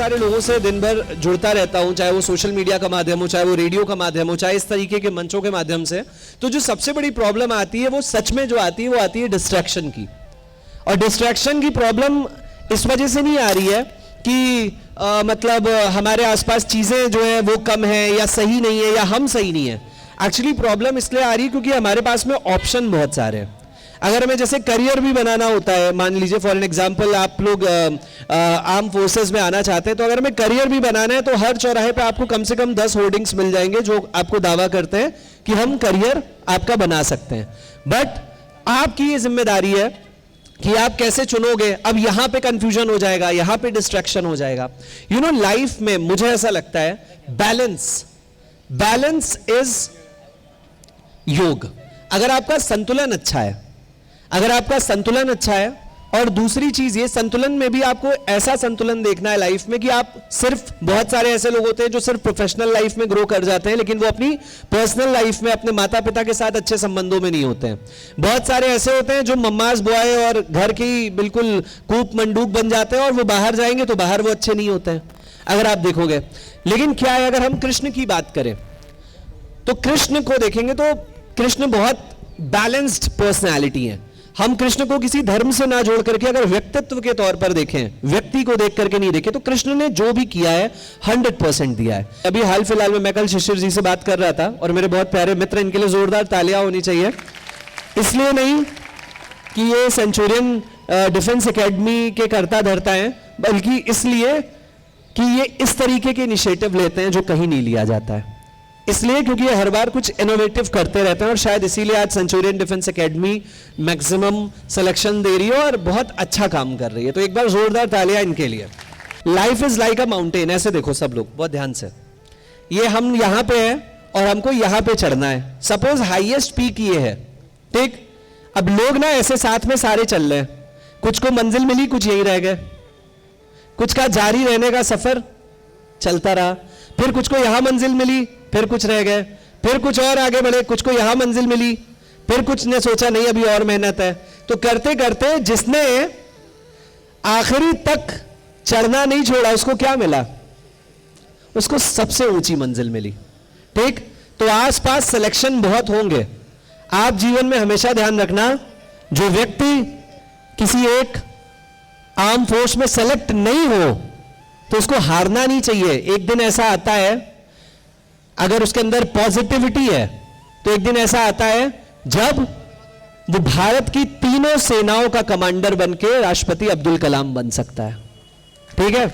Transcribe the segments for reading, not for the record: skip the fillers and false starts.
सारे लोगों से दिन भर जुड़ता रहता हूं, चाहे वो सोशल मीडिया का माध्यम हो, चाहे वो रेडियो का माध्यम हो, चाहे इस तरीके के मंचों के माध्यम से, तो जो सबसे बड़ी प्रॉब्लम आती है वो सच में जो आती है वो आती है डिस्ट्रैक्शन की। और डिस्ट्रैक्शन की प्रॉब्लम इस वजह से नहीं आ रही है कि मतलब हमारे आसपास चीज़ें जो है वो कम है या सही नहीं है या हम सही नहीं है। एक्चुअली प्रॉब्लम इसलिए आ रही है क्योंकि हमारे पास में ऑप्शन बहुत सारे हैं। अगर हमें जैसे करियर भी बनाना होता है, मान लीजिए फॉर एन एग्जांपल आप लोग आर्म फोर्सेस में आना चाहते हैं, तो अगर हमें करियर भी बनाना है तो हर चौराहे पे आपको कम से कम 10 होर्डिंग्स मिल जाएंगे जो आपको दावा करते हैं कि हम करियर आपका बना सकते हैं। बट आपकी ये जिम्मेदारी है कि आप कैसे चुनोगे। अब यहां पे कंफ्यूजन हो जाएगा, यहां पे डिस्ट्रैक्शन हो जाएगा। यू नो, लाइफ में मुझे ऐसा लगता है बैलेंस इज योग। अगर आपका संतुलन अच्छा है, अगर आपका संतुलन अच्छा है, और दूसरी चीज ये, संतुलन में भी आपको ऐसा संतुलन देखना है लाइफ में कि आप सिर्फ, बहुत सारे ऐसे लोग होते हैं जो सिर्फ प्रोफेशनल लाइफ में ग्रो कर जाते हैं लेकिन वो अपनी पर्सनल लाइफ में अपने माता पिता के साथ अच्छे संबंधों में नहीं होते हैं। बहुत सारे ऐसे होते हैं जो मम्माज बॉय और घर की बिल्कुल कूप मंडूक बन जाते हैं और वो बाहर जाएंगे तो बाहर वो अच्छे नहीं होते हैं, अगर आप देखोगे। लेकिन क्या है, अगर हम कृष्ण की बात करें तो कृष्ण को देखेंगे तो कृष्ण बहुत बैलेंस्ड पर्सनैलिटी है। हम कृष्ण को किसी धर्म से ना जोड़ करके अगर व्यक्तित्व के तौर पर देखें, व्यक्ति को देख करके नहीं देखें, तो कृष्ण ने जो भी किया है 100% दिया है। अभी हाल फिलहाल में मैं कल शिशिर जी से बात कर रहा था और मेरे बहुत प्यारे मित्र, इनके लिए जोरदार तालियां होनी चाहिए। इसलिए नहीं कि ये सेंचुरियन डिफेंस एकेडमी के करता धरता है, बल्कि इसलिए कि ये इस तरीके के इनिशिएटिव लेते हैं जो कहीं नहीं लिया जाता है। इसलिए क्योंकि ये हर बार कुछ इनोवेटिव करते रहते हैं और शायद इसीलिए आज Centurion defence Academy maximum selection दे रही है और बहुत अच्छा काम कर रही है। तो एक बार जोरदार तालियां इनके लिए। Life is like a mountain, ऐसे देखो सब लोग बहुत ध्यान से। ये हम यहां पे हैं और हमको यहां पे चढ़ना है। सपोज हाईएस्ट पीक ये है, ठीक। अब लोग ना ऐसे साथ में सारे चल रहे हैं, कुछ को मंजिल मिली, कुछ यही रह गए, कुछ का जारी रहने का सफर चलता रहा, फिर कुछ को यहां मंजिल मिली, फिर कुछ रह गए, फिर कुछ और आगे बढ़े, कुछ को यहां मंजिल मिली, फिर कुछ ने सोचा नहीं अभी और मेहनत है। तो करते करते जिसने आखिरी तक चढ़ना नहीं छोड़ा उसको क्या मिला, उसको सबसे ऊंची मंजिल मिली, ठीक। तो आसपास सिलेक्शन बहुत होंगे। आप जीवन में हमेशा ध्यान रखना, जो व्यक्ति किसी एक आर्म फोर्स में सेलेक्ट नहीं हो तो उसको हारना नहीं चाहिए। एक दिन ऐसा आता है, अगर उसके अंदर पॉजिटिविटी है तो एक दिन ऐसा आता है जब वो भारत की तीनों सेनाओं का कमांडर बनके राष्ट्रपति अब्दुल कलाम बन सकता है, ठीक है।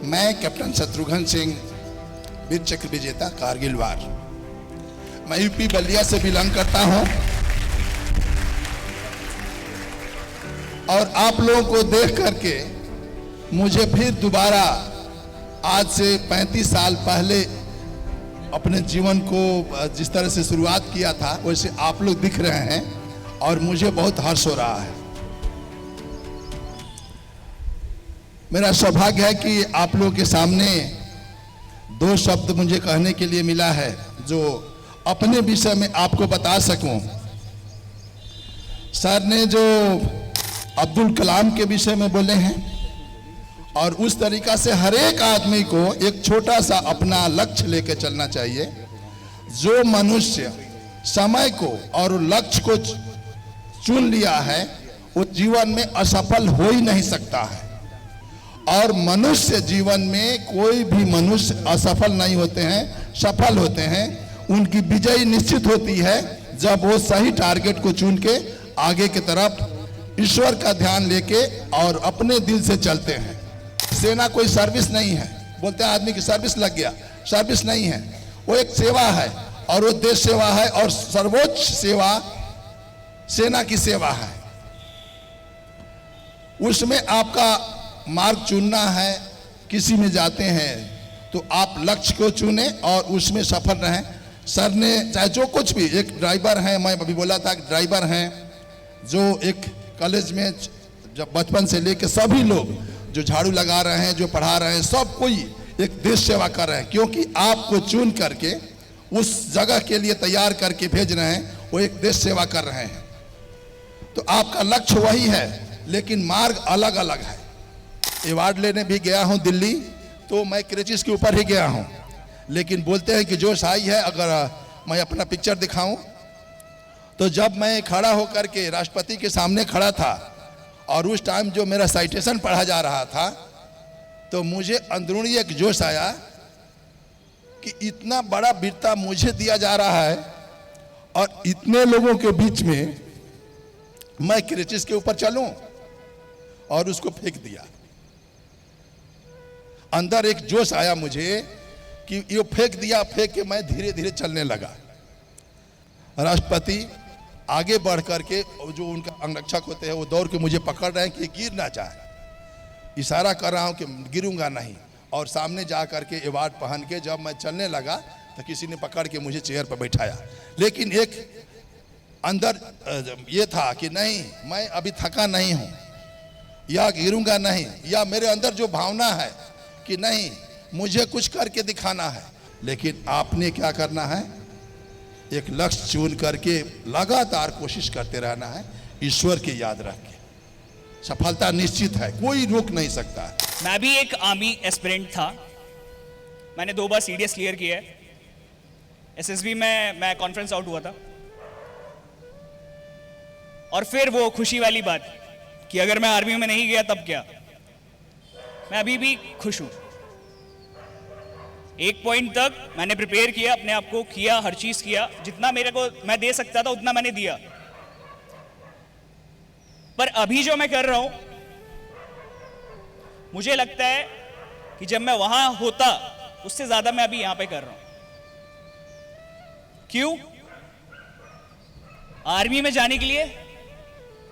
मैं कैप्टन शत्रुघ्न सिंह, वीर चक्र विजेता, कारगिल वार। मैं यूपी बलिया से बिलोंग करता हूं और आप लोगों को देख करके मुझे फिर दोबारा आज से 35 साल पहले अपने जीवन को जिस तरह से शुरुआत किया था वैसे आप लोग दिख रहे हैं और मुझे बहुत हर्ष हो रहा है। मेरा सौभाग्य है कि आप लोगों के सामने 2 शब्द मुझे कहने के लिए मिला है जो अपने विषय में आपको बता सकूं। सर ने जो अब्दुल कलाम के विषय में बोले हैं और उस तरीका से हर एक आदमी को एक छोटा सा अपना लक्ष्य लेकर चलना चाहिए। जो मनुष्य समय को और लक्ष्य को चुन लिया है वो जीवन में असफल हो ही नहीं सकता है। और मनुष्य जीवन में कोई भी मनुष्य असफल नहीं होते हैं, सफल होते हैं। उनकी विजय निश्चित होती है जब वो सही टारगेट को चुन के आगे की तरफ ईश्वर का ध्यान लेके और अपने दिल से चलते हैं। सेना कोई सर्विस नहीं है, बोलते हैं आदमी की सर्विस लग गया, सर्विस नहीं है, वो एक सेवा है और वो देश सेवा है और सर्वोच्च सेवा सेना की सेवा है। उसमें आपका मार्ग चुनना है। किसी में जाते हैं तो आप लक्ष्य को चुने और उसमें सफल रहें। सर ने चाहे जो कुछ भी, एक ड्राइवर हैं, मैं अभी बोला था ड्राइवर हैं जो एक कॉलेज में जब बचपन से लेकर सभी लोग जो झाड़ू लगा रहे हैं, जो पढ़ा रहे हैं, सब कोई एक देश सेवा कर रहे हैं, क्योंकि आपको चुन करके उस जगह के लिए तैयार करके भेज रहे हैं, वो एक देश सेवा कर रहे हैं। तो आपका लक्ष्य वही है, लेकिन मार्ग अलग अलग है। अवार्ड लेने भी गया हूं दिल्ली, तो मैं क्रेचिस के ऊपर ही गया हूं, लेकिन बोलते हैं कि जोश आई है। अगर मैं अपना पिक्चर दिखाऊं तो जब मैं खड़ा होकर के राष्ट्रपति के सामने खड़ा था और उस टाइम जो मेरा साइटेशन पढ़ा जा रहा था, तो मुझे अंदरूनी एक जोश आया कि इतना बड़ा वीरता मुझे दिया जा रहा है और इतने लोगों के बीच में मैं क्रेचिस के ऊपर चलूं, और उसको फेंक दिया। अंदर एक जोश आया मुझे कि ये फेंक दिया, फेंक के मैं धीरे धीरे चलने लगा। राष्ट्रपति आगे बढ़ करके, जो उनका अंगरक्षक होते हैं वो दौड़ के मुझे पकड़ रहे हैं कि गिर ना जाए, इशारा कर रहा हूं कि गिरूंगा नहीं, और सामने जा करके अवार्ड पहन के जब मैं चलने लगा तो किसी ने पकड़ के मुझे चेयर पर बैठाया। लेकिन एक अंदर ये था कि नहीं, मैं अभी थका नहीं हूं, या गिरूंगा नहीं, या मेरे अंदर जो भावना है कि नहीं मुझे कुछ करके दिखाना है। लेकिन आपने क्या करना है, एक लक्ष्य चुन करके लगातार कोशिश करते रहना है, ईश्वर की याद रख के। सफलता निश्चित है, कोई रोक नहीं सकता। मैं भी एक आर्मी एस्पिरेंट था, मैंने 2 बार सीडीएस क्लियर किया है। एसएसबी में मैं कॉन्फ्रेंस आउट हुआ था, और फिर वो खुशी वाली बात कि अगर मैं आर्मी में नहीं गया तब क्या। मैं अभी भी खुश हूं। एक पॉइंट तक मैंने प्रिपेयर किया, अपने आप को किया, हर चीज किया, जितना मेरे को मैं दे सकता था उतना मैंने दिया। पर अभी जो मैं कर रहा हूं, मुझे लगता है कि जब मैं वहां होता उससे ज्यादा मैं अभी यहां पे कर रहा हूं। क्यों? आर्मी में जाने के लिए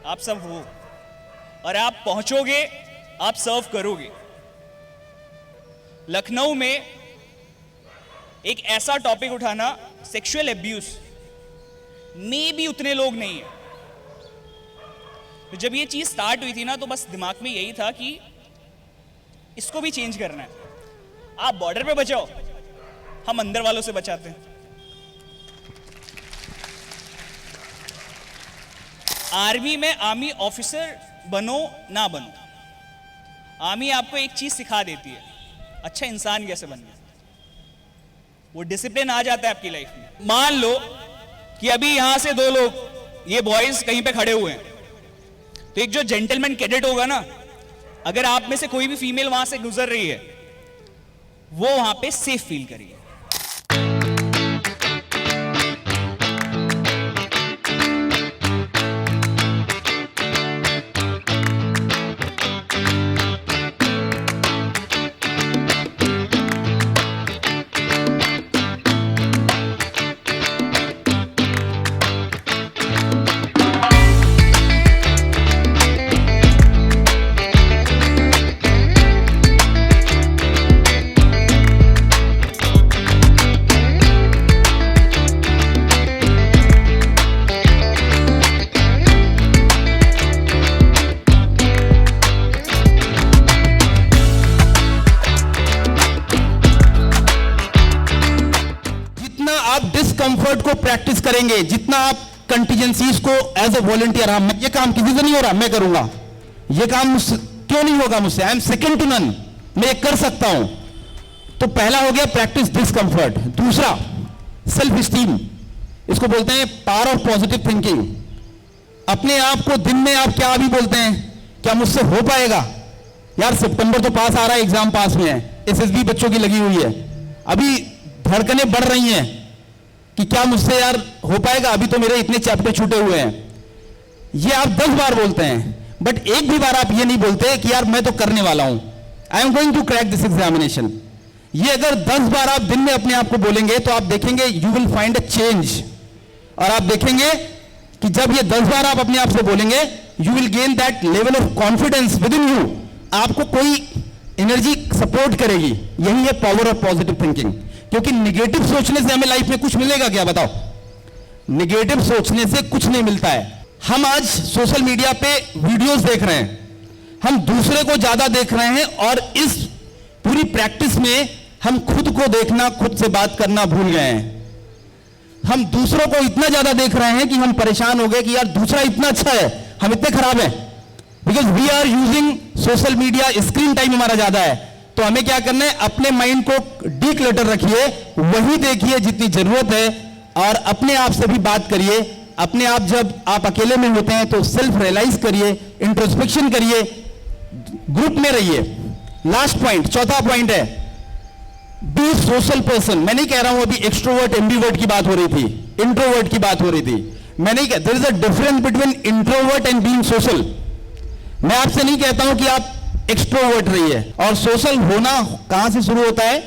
आप सब हो, और आप पहुंचोगे, आप सर्व करोगे। लखनऊ में एक ऐसा टॉपिक उठाना, सेक्सुअल एब्यूज, में भी उतने लोग नहीं है। तो जब ये चीज स्टार्ट हुई थी ना, तो बस दिमाग में यही था कि इसको भी चेंज करना है। आप बॉर्डर पे बचाओ, हम अंदर वालों से बचाते हैं। आर्मी में आर्मी ऑफिसर बनो ना बनो, आर्मी आपको एक चीज सिखा देती है, अच्छा इंसान कैसे बनना है। वो डिसिप्लिन आ जाता है आपकी लाइफ में। मान लो कि अभी यहां से 2 लोग, ये बॉयज कहीं पे खड़े हुए हैं, तो एक जो जेंटलमैन कैडेट होगा ना, अगर आप में से कोई भी फीमेल वहां से गुजर रही है, वो वहां पे सेफ फील करेगी। डिस्कंफर्ट को प्रैक्टिस करेंगे, जितना आप कंटीजेंसीज को एज अ वॉलंटियर, हाँ ये काम किसी से नहीं हो रहा, मैं करूंगा, ये काम मुझसे क्यों नहीं होगा, मुझसे I am second to none, मैं ये कर सकता हूं। तो पहला हो गया प्रैक्टिस डिस्कंफर्ट। दूसरा सेल्फ स्टीम, इसको बोलते हैं पावर ऑफ पॉजिटिव थिंकिंग। अपने आप को दिन में आप क्या अभी बोलते हैं, क्या मुझसे हो पाएगा, यार सितंबर तो पास आ रहा है, एग्जाम पास में है, एसएसबी बच्चों की लगी हुई है, अभी धड़कनें बढ़ रही हैं कि क्या मुझसे यार हो पाएगा, अभी तो मेरे इतने चैप्टर छूटे हुए हैं। ये आप 10 बार बोलते हैं, बट एक भी बार आप ये नहीं बोलते कि यार मैं तो करने वाला हूं, I am going to crack this examination. ये अगर 10 बार आप दिन में अपने आप को बोलेंगे तो आप देखेंगे you will find a change. और आप देखेंगे कि जब ये 10 बार आप अपने आप से बोलेंगे, you will gain that level of confidence with in you, आपको कोई एनर्जी सपोर्ट करेगी। यही है पावर ऑफ पॉजिटिव थिंकिंग। क्योंकि निगेटिव सोचने से हमें लाइफ में कुछ मिलेगा क्या, बताओ? निगेटिव सोचने से कुछ नहीं मिलता है। हम आज सोशल मीडिया पे वीडियोस देख रहे हैं, हम दूसरे को ज्यादा देख रहे हैं, और इस पूरी प्रैक्टिस में हम खुद को देखना, खुद से बात करना भूल गए हैं। हम दूसरों को इतना ज्यादा देख रहे हैं कि हम परेशान हो गए कि यार दूसरा इतना अच्छा है, हम इतने खराब हैं। Because we are using social media, screen time हमारा ज्यादा है। तो हमें क्या करना है, अपने माइंड को डीक्लटर रखिए, वही देखिए जितनी जरूरत है, और अपने आप से भी बात करिए। अपने आप जब आप अकेले में होते हैं तो सेल्फ रियलाइज करिए, इंट्रोस्पेक्शन करिए, ग्रुप में रहिए। लास्ट पॉइंट, चौथा पॉइंट है, बी सोशल पर्सन। मैं नहीं कह रहा हूं अभी एक्सट्रोवर्ट एम्बिवर्ट की बात हो रही थी, इंट्रोवर्ट की बात हो रही थी। मैं नहीं कह, there is a difference between introvert and being social. मैं आपसे नहीं कहता हूं कि आप एक्सट्रोवर्ट रहिए, और सोशल होना कहां से शुरू होता है?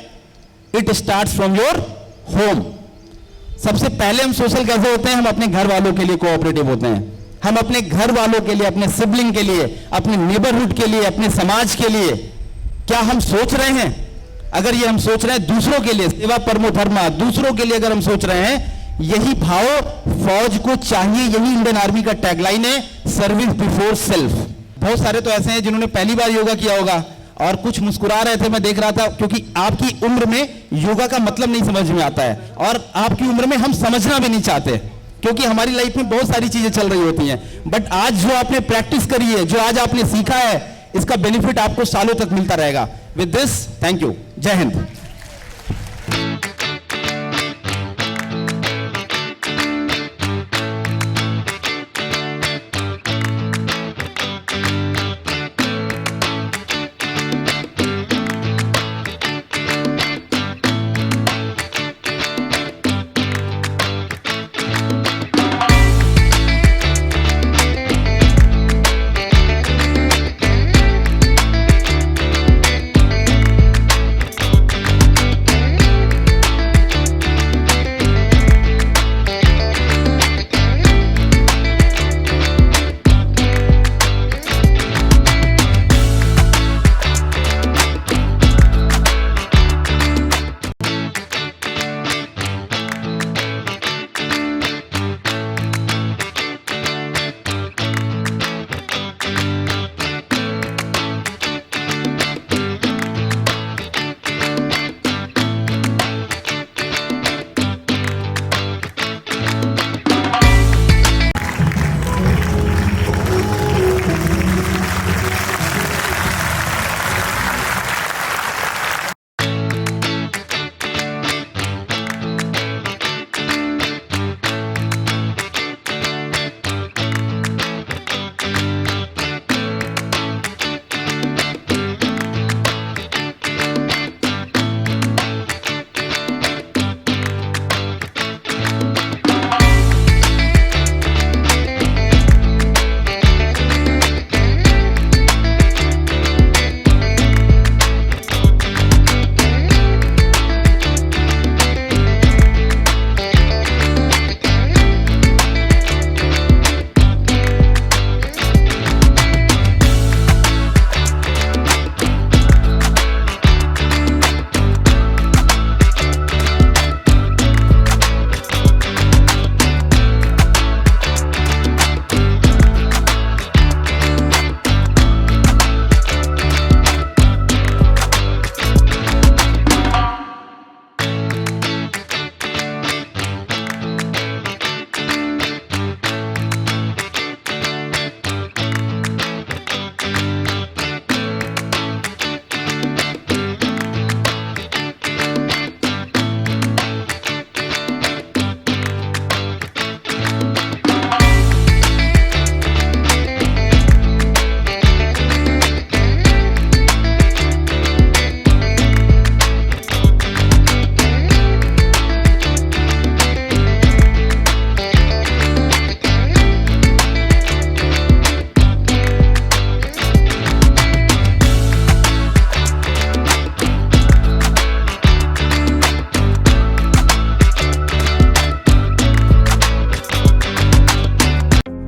It starts from your home. सबसे पहले हम सोशल कैसे होते हैं? हम अपने घर वालों के लिए कोऑपरेटिव होते हैं। हम अपने घर वालों के लिए, अपने सिबलिंग के लिए, अपने नेबरहुड के लिए, अपने समाज के लिए क्या हम सोच रहे हैं? अगर ये हम सोच रहे हैं दूसरों के लिए, सेवा परमो धर्मा, दूसरों के लिए अगर हम सोच रहे हैं, यही भाव फौज को चाहिए। यही इंडियन आर्मी का टैगलाइन है, सर्विस बिफोर सेल्फ। बहुत सारे तो ऐसे हैं जिन्होंने पहली बार योगा किया होगा और कुछ मुस्कुरा रहे थे, मैं देख रहा था, क्योंकि आपकी उम्र में योगा का मतलब नहीं समझ में आता है, और आपकी उम्र में हम समझना भी नहीं चाहते, क्योंकि हमारी लाइफ में बहुत सारी चीजें चल रही होती हैं। बट आज जो आपने प्रैक्टिस करी है, जो आज आपने सीखा है, इसका बेनिफिट आपको सालों तक मिलता रहेगा। विद दिस, थैंक यू, जय हिंद।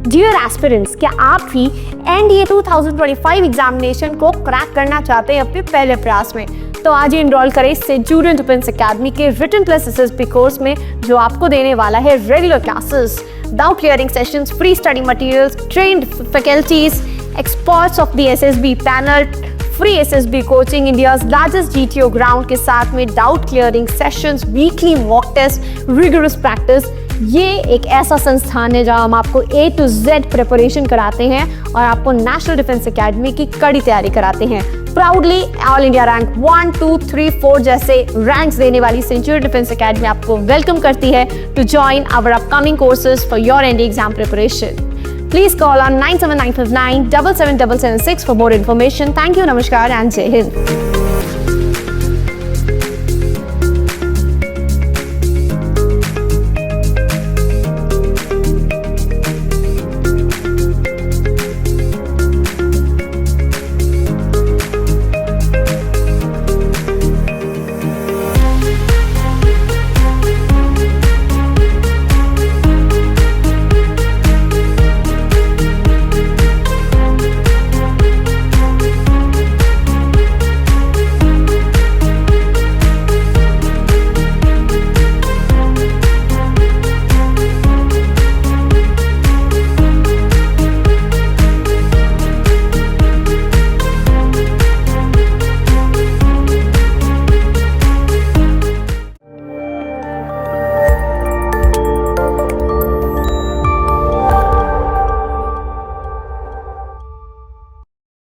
डियर एस्पिरेंट्स, क्या आप भी एनडीए 2025 एग्जामिनेशन को क्रैक करना चाहते हैं अपने पहले प्रयास में? तो आज ही इनरोल करें सेंचुरियन डिफेंस एकेडमी के रिटन प्लस एसएसबी कोर्स में, जो आपको देने वाला है regular classes, doubt clearing sessions, free study materials, trained faculties, experts of the SSB panel, free SSB coaching, India's largest GTO ground के साथ में doubt clearing sessions, weekly mock test, rigorous practice. ये एक ऐसा संस्थान है जहां हम आपको A to Z प्रिपरेशन कराते हैं और आपको नेशनल डिफेंस एकेडमी की कड़ी तैयारी कराते हैं। प्राउडली ऑल इंडिया रैंक 1, 2, 3, 4 जैसे रैंक्स देने वाली सेंचुरी डिफेंस एकेडमी आपको वेलकम करती है to join our upcoming courses for your NDA exam preparation. Please call on 97959 77776 for more information. Thank you, Namaskar and Jai Hind.